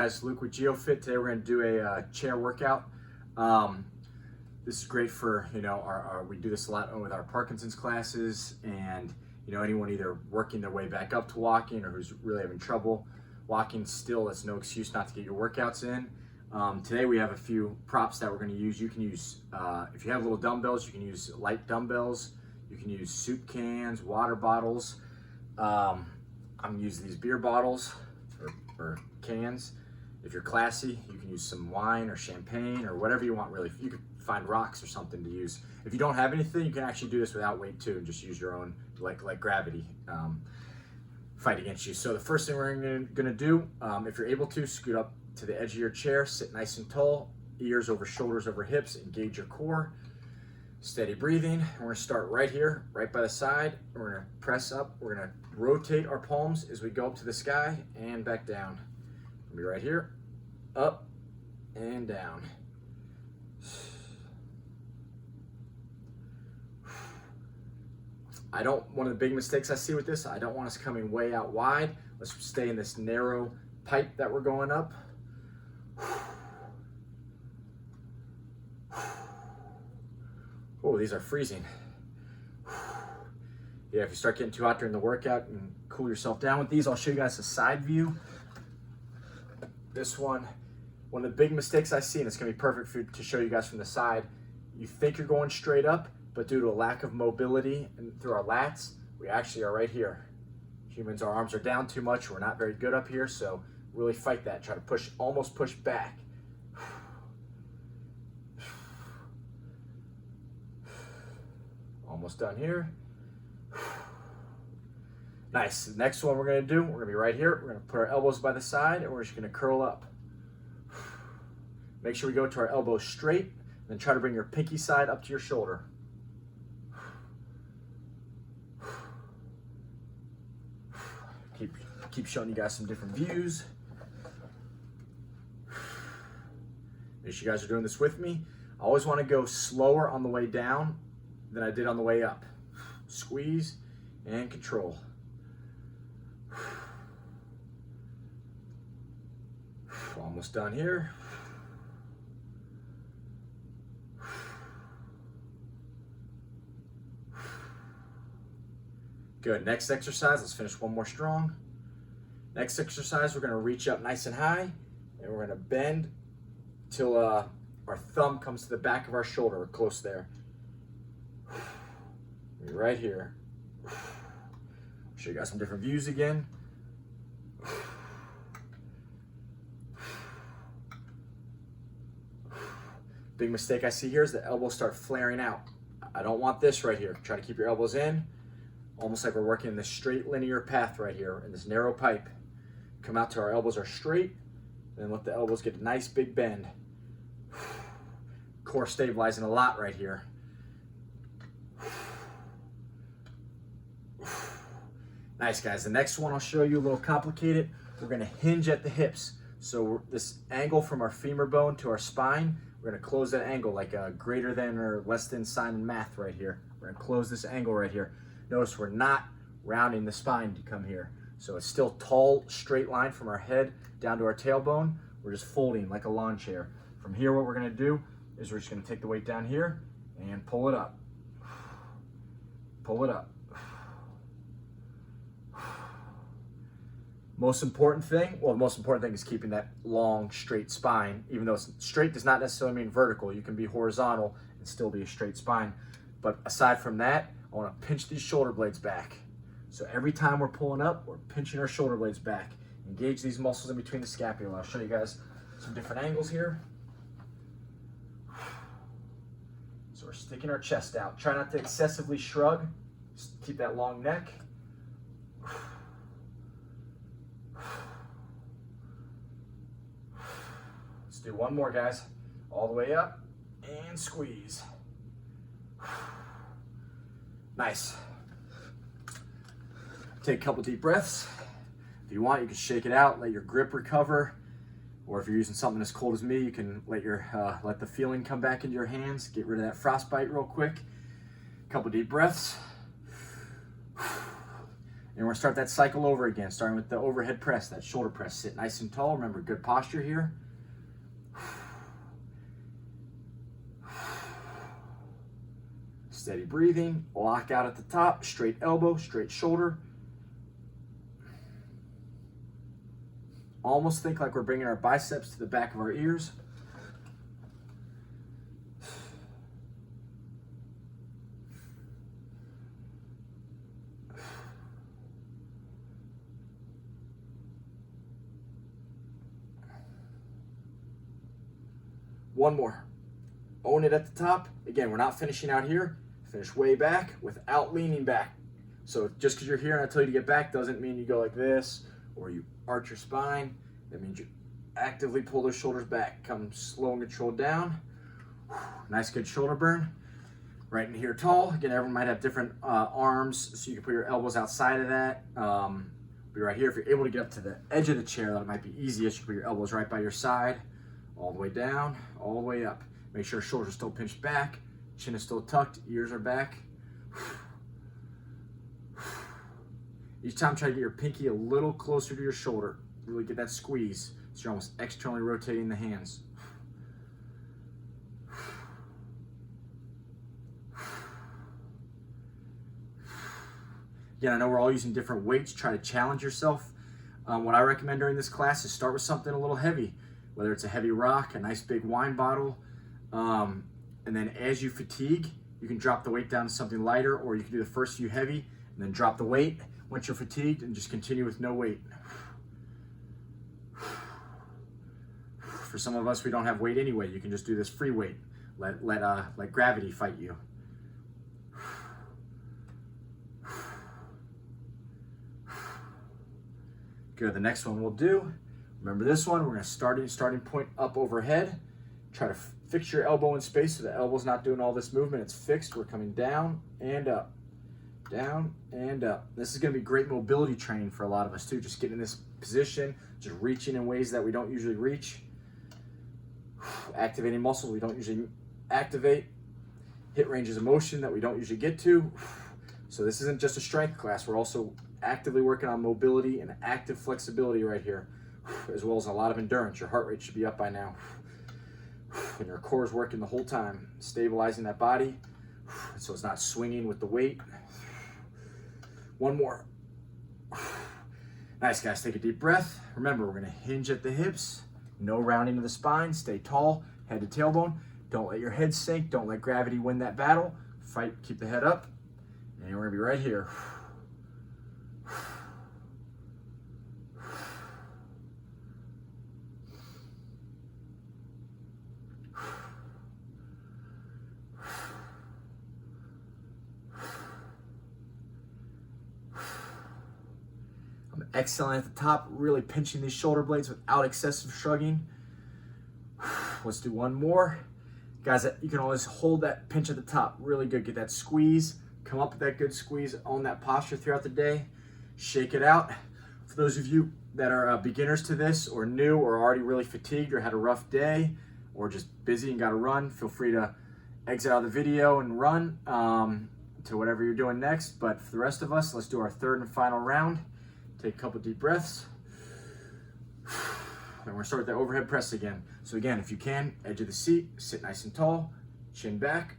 Guys, Luke with GeoFit. Today we're going to do a chair workout. This is great for, we do this a lot with our Parkinson's classes, and anyone either working their way back up to walking or who's really having trouble walking still. That's no excuse not to get your workouts in. Today we have a few props that we're going to use. You can use, if you have little dumbbells, you can use light dumbbells. You can use soup cans, water bottles. I'm using these beer bottles or cans. If you're classy, you can use some wine or champagne or whatever you want, really. You could find rocks or something to use. If you don't have anything, you can actually do this without weight too, and just use your own, like gravity, fight against you. So the first thing we're gonna do, if you're able to, scoot up to the edge of your chair, sit nice and tall, ears over shoulders over hips, engage your core, steady breathing. We're gonna start right here, right by the side. We're gonna press up, we're gonna rotate our palms as we go up to the sky and back down. We'll be right here, up and down. One of the big mistakes I see with this, I don't want us coming way out wide. Let's stay in this narrow pipe that we're going up. Oh, these are freezing. Yeah, if you start getting too hot during the workout, and cool yourself down with these. I'll show you guys a side view. This one of the big mistakes I see, and it's gonna be perfect to show you guys from the side. You think you're going straight up, but due to a lack of mobility and through our lats, we actually are right here. Humans, our arms are down too much. We're not very good up here, so really fight that. Try to push, almost push back. Almost done here. Nice. The next one we're gonna do, we're gonna be right here. We're gonna put our elbows by the side and we're just gonna curl up. Make sure we go to our elbows straight, then try to bring your pinky side up to your shoulder. Keep showing you guys some different views. Make sure you guys are doing this with me. I always wanna go slower on the way down than I did on the way up. Squeeze and control. Almost done here. Good. Next exercise, let's finish one more strong. Next exercise, we're going to reach up nice and high, and we're going to bend till our thumb comes to the back of our shoulder. We're close there. Be right here. Show you guys some different views again. Big mistake I see here is the elbows start flaring out. I don't want this right here. Try to keep your elbows in, almost like we're working in this straight linear path right here in this narrow pipe. Come out till our elbows are straight, then let the elbows get a nice big bend. Core stabilizing a lot right here. Nice, guys. The next one I'll show you a little complicated. We're gonna hinge at the hips. So this angle from our femur bone to our spine, we're gonna close that angle like a greater than or less than sign in math right here. We're gonna close this angle right here. Notice we're not rounding the spine to come here. So it's still tall, straight line from our head down to our tailbone. We're just folding like a lawn chair. From here, what we're gonna do is we're just gonna take the weight down here and pull it up. Pull it up. Most important thing, well, the most important thing is keeping that long, straight spine. Even though straight does not necessarily mean vertical. You can be horizontal and still be a straight spine. But aside from that, I wanna pinch these shoulder blades back. So every time we're pulling up, we're pinching our shoulder blades back. Engage these muscles in between the scapula. I'll show you guys some different angles here. So we're sticking our chest out. Try not to excessively shrug. Just keep that long neck. Let's do one more, guys. All the way up and squeeze. Nice. Take a couple deep breaths. If you want, you can shake it out, let your grip recover. Or if you're using something as cold as me, you can let the feeling come back into your hands. Get rid of that frostbite real quick. A couple deep breaths. And we're gonna start that cycle over again, starting with the overhead press, that shoulder press. Sit nice and tall. Remember, good posture here. Steady breathing, lock out at the top, straight elbow, straight shoulder. Almost think like we're bringing our biceps to the back of our ears. One more. Own it at the top. Again, we're not finishing out here. Finish way back without leaning back. So just because you're here and I tell you to get back doesn't mean you go like this or you arch your spine. That means you actively pull those shoulders back. Come slow and controlled down. Nice good shoulder burn. Right in here tall. Again, everyone might have different arms, so you can put your elbows outside of that. Be right here. If you're able to get up to the edge of the chair, that might be easiest. You put your elbows right by your side, all the way down, all the way up. Make sure shoulders are still pinched back, chin is still tucked, ears are back. Each time try to get your pinky a little closer to your shoulder. Really get that squeeze so you're almost externally rotating the hands. Again, I know we're all using different weights. Try to challenge yourself. What I recommend during this class is start with something a little heavy, whether it's a heavy rock, a nice big wine bottle, and then as you fatigue, you can drop the weight down to something lighter, or you can do the first few heavy and then drop the weight once you're fatigued and just continue with no weight. For some of us, we don't have weight anyway. You can just do this free weight. Let gravity fight you. Good, the next one we'll do, remember this one, we're gonna starting point up overhead. Try to fix your elbow in space so the elbow's not doing all this movement, it's fixed. We're coming down and up, down and up. This is gonna be great mobility training for a lot of us too, just getting in this position, just reaching in ways that we don't usually reach. Activating muscles we don't usually activate. Hit ranges of motion that we don't usually get to. So this isn't just a strength class, we're also actively working on mobility and active flexibility right here, as well as a lot of endurance. Your heart rate should be up by now. And your core is working the whole time, stabilizing that body so it's not swinging with the weight. One more. Nice, guys, take a deep breath. Remember, we're gonna hinge at the hips, no rounding of the spine, stay tall, head to tailbone. Don't let your head sink, don't let gravity win that battle. Fight, keep the head up, and we're gonna be right here. Exhaling at the top, really pinching these shoulder blades without excessive shrugging. Let's do one more. Guys, you can always hold that pinch at the top. Really good. Get that squeeze. Come up with that good squeeze. Own that posture throughout the day. Shake it out. For those of you that are beginners to this or new or already really fatigued or had a rough day or just busy and got to run, feel free to exit out of the video and run to whatever you're doing next. But for the rest of us, let's do our third and final round. Take a couple deep breaths. And we're gonna start with that overhead press again. So again, if you can, edge of the seat, sit nice and tall, chin back.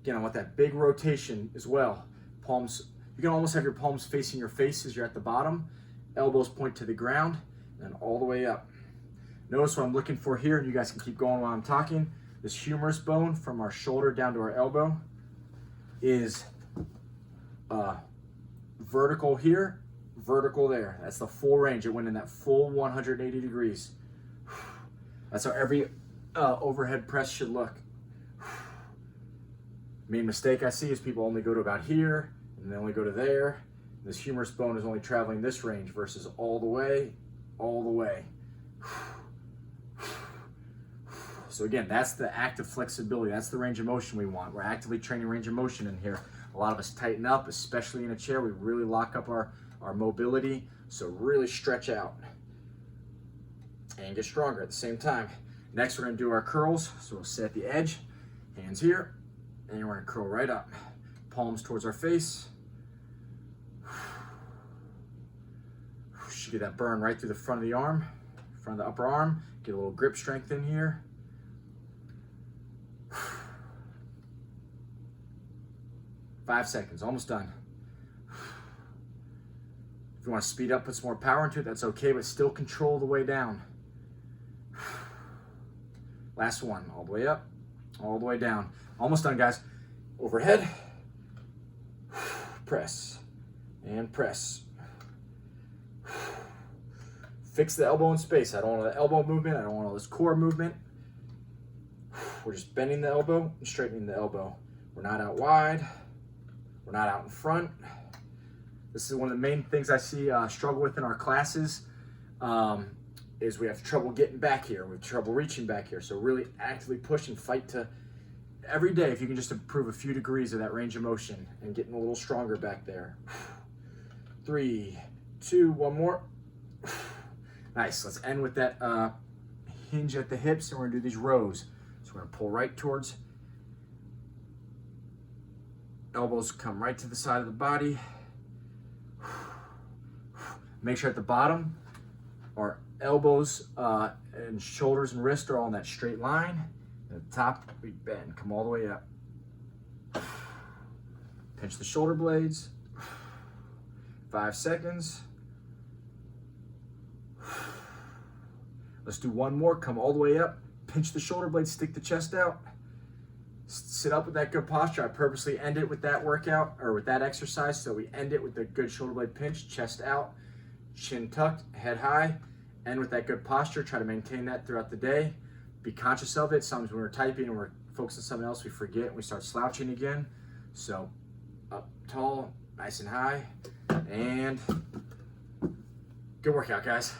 Again, I want that big rotation as well. Palms, you can almost have your palms facing your face as you're at the bottom. Elbows point to the ground and all the way up. Notice what I'm looking for here, and you guys can keep going while I'm talking. This humerus bone from our shoulder down to our elbow is vertical here, vertical there. That's the full range. It went in that full 180 degrees. That's how every overhead press should look. Main mistake I see is people only go to about here and they only go to there. This humerus bone is only traveling this range versus all the way, all the way. So again, that's the active flexibility. That's the range of motion we want. We're actively training range of motion in here. A lot of us tighten up, especially in a chair. We really lock up our mobility. So really stretch out and get stronger at the same time. Next, we're gonna do our curls. So we'll sit at the edge, hands here. And we're gonna curl right up. Palms towards our face. Should get that burn right through the front of the arm, front of the upper arm. Get a little grip strength in here. 5 seconds, almost done. If you want to speed up, put some more power into it, that's okay, but still control the way down. Last one, all the way up, all the way down. Almost done, guys. Overhead, press, and press. Fix the elbow in space. I don't want the elbow movement. I don't want all this core movement. We're just bending the elbow and straightening the elbow. We're not out wide. We're not out in front. This is one of the main things I see struggle with in our classes is we have trouble getting back here. We have trouble reaching back here. So really actively push and fight to every day. If you can just improve a few degrees of that range of motion and getting a little stronger back there. 3, 2, one more. Nice. Let's end with that hinge at the hips, and we're gonna do these rows. So we're gonna pull right towards. Elbows come right to the side of the body. Make sure at the bottom, our elbows and shoulders and wrists are all in that straight line. At the top, we bend, come all the way up. Pinch the shoulder blades. 5 seconds. Let's do one more, come all the way up. Pinch the shoulder blades, stick the chest out. Sit up with that good posture. I purposely end it with that workout or with that exercise. So we end it with the good shoulder blade pinch, chest out, chin tucked, head high. End with that good posture. Try to maintain that throughout the day. Be conscious of it. Sometimes when we're typing and we're focused on something else, we forget and we start slouching again. So up tall, nice and high. And good workout, guys.